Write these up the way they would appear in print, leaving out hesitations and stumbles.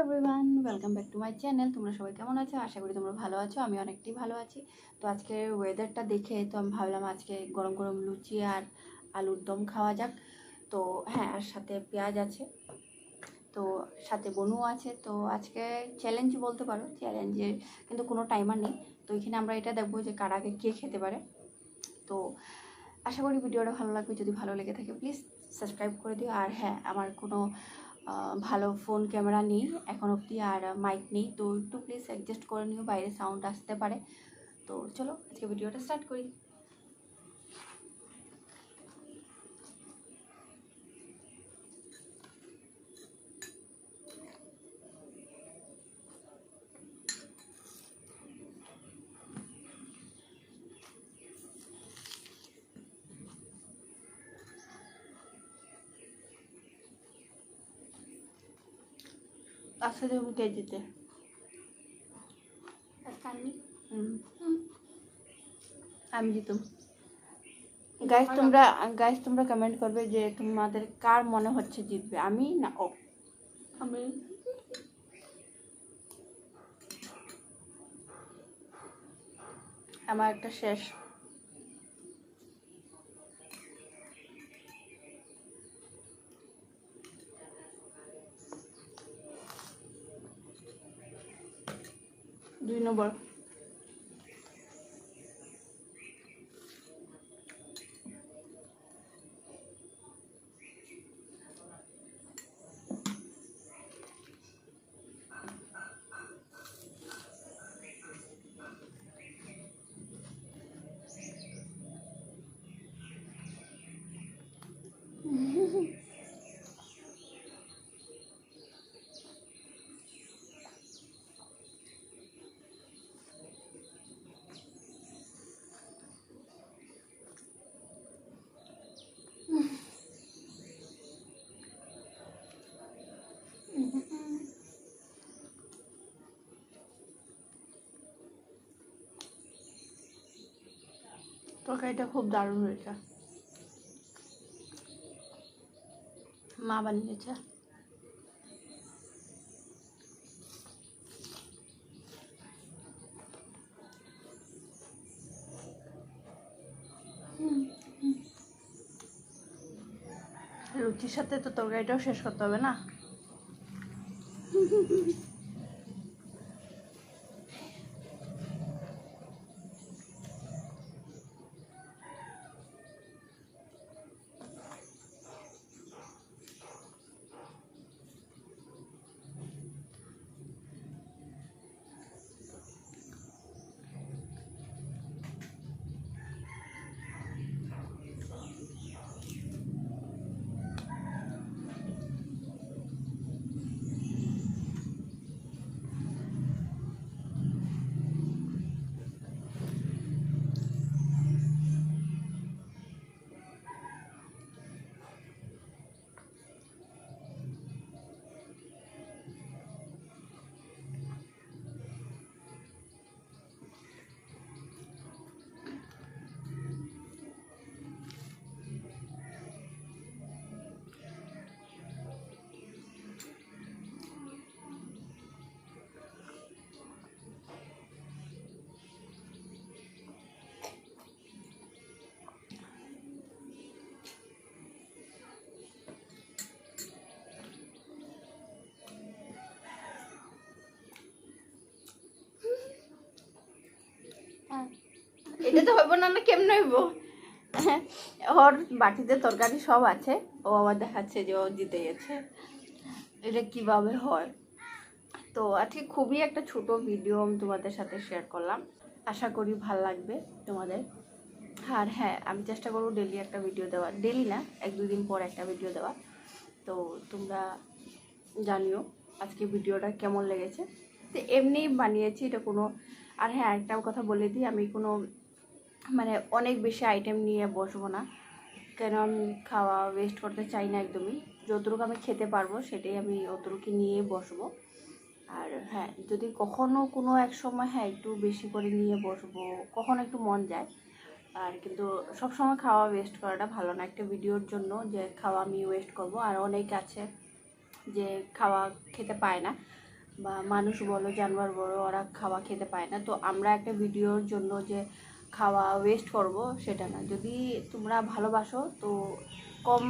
Everyone, welcome back to my channel. তোমরা সবাই কেমন আছো? আশা করি তোমরা ভালো আছো। আমি অনেকটাই ভালো আছি। তো আজকে ওয়েদারটা দেখে তো আমি ভাবলাম আজকে গরম গরম লুচি আর আলুর দম খাওয়া যাক। তো হ্যাঁ, আর সাথে পেঁয়াজ আছে, তো সাথে বনু আছে। তো আজকে চ্যালেঞ্জ বলতে পারো, চ্যালেঞ্জের কিন্তু কোনো টাইমার নেই। তো এখানে আমরা এটা দেখবো যে কার আগে কে খেতে পারে। তো আশা করি ভিডিওটা ভালো লাগবে। যদি ভালো লেগে থাকে প্লিজ সাবস্ক্রাইব করে দিও। আর হ্যাঁ, আমার কোনো ভালো ফোন ক্যামেরা নেই এখন অবধি, আর মাইক নেই, তো একটু প্লিজ অ্যাডজাস্ট করে নিও, বাইরে সাউন্ড আসতে পারে। তো চলো আজকে ভিডিওটা স্টার্ট করি। আজকে দেখুন কেজিতে আমি জিতুম। গাইস তোমরা কমেন্ট করবে যে তোমাদের কার মনে হচ্ছে জিতবে, আমি না ও। আমি আমার একটা শেষ। দুই নম্বর। তরকারিটা খুব দারুণ হয়েছে, মা বানিয়েছে। লুচির সাথে তো তরকারিটাও শেষ করতে হবে না? এটা তো হইব না, কেমন হইব? ওর বাটিতে তরকারি সব আছে, ও আবার দেখাচ্ছে যে ও জিতে গেছে। এটা কিভাবে হয়? তো আজকে খুবই একটা ছোট ভিডিও আমি তোমাদের সাথে শেয়ার করলাম, আশা করি ভাল লাগবে তোমাদের। আর হ্যাঁ, আমি চেষ্টা করবো ডেলি একটা ভিডিও দেওয়ার, ডেলি না, 1-2 দিন পর একটা ভিডিও দেওয়া। তো তোমরা জানিও আজকে ভিডিওটা কেমন লেগেছে। তো এমনি বানিয়েছি এটা কোনো। আর হ্যাঁ, একটা কথা বলে দিই, আমি কোনো মানে অনেক বেশি আইটেম নিয়ে বসবো না, কেন আমি খাওয়া ওয়েস্ট করতে চাই না একদমই। যতটুকু আমি খেতে পারবো সেটাই আমি অতটুকু নিয়ে বসবো। আর হ্যাঁ, যদি কখনও কোনো এক সময় হ্যাঁ একটু বেশি করে নিয়ে বসবো, কখনো একটু মন যায়। আর কিন্তু সবসময় খাওয়া ওয়েস্ট করাটা ভালো না একটা ভিডিওর জন্য, যে খাওয়া আমি ওয়েস্ট করব। আর অনেক আছে যে খাওয়া খেতে পায় না, বা মানুষ বলো জানোয়ার বলো ওরা খাওয়া খেতে পায় না। তো আমরা একটা ভিডিওর জন্য যে খাওয়া ওয়েস্ট করব সেটা না। যদি তোমরা ভালোবাসো তো কম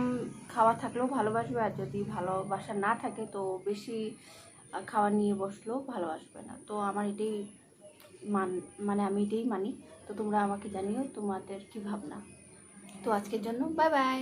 খাওয়া থাকলেও ভালোবাসবে, আর যদি ভালোবাসা না থাকে তো বেশি খাওয়া নিয়ে বসলেও ভালোবাসবে না। তো আমার এটাই মানে আমি এটাই মানি। তো তোমরা আমাকে জানিও তোমাদের কী ভাবনা। তো আজকের জন্য বাই বাই।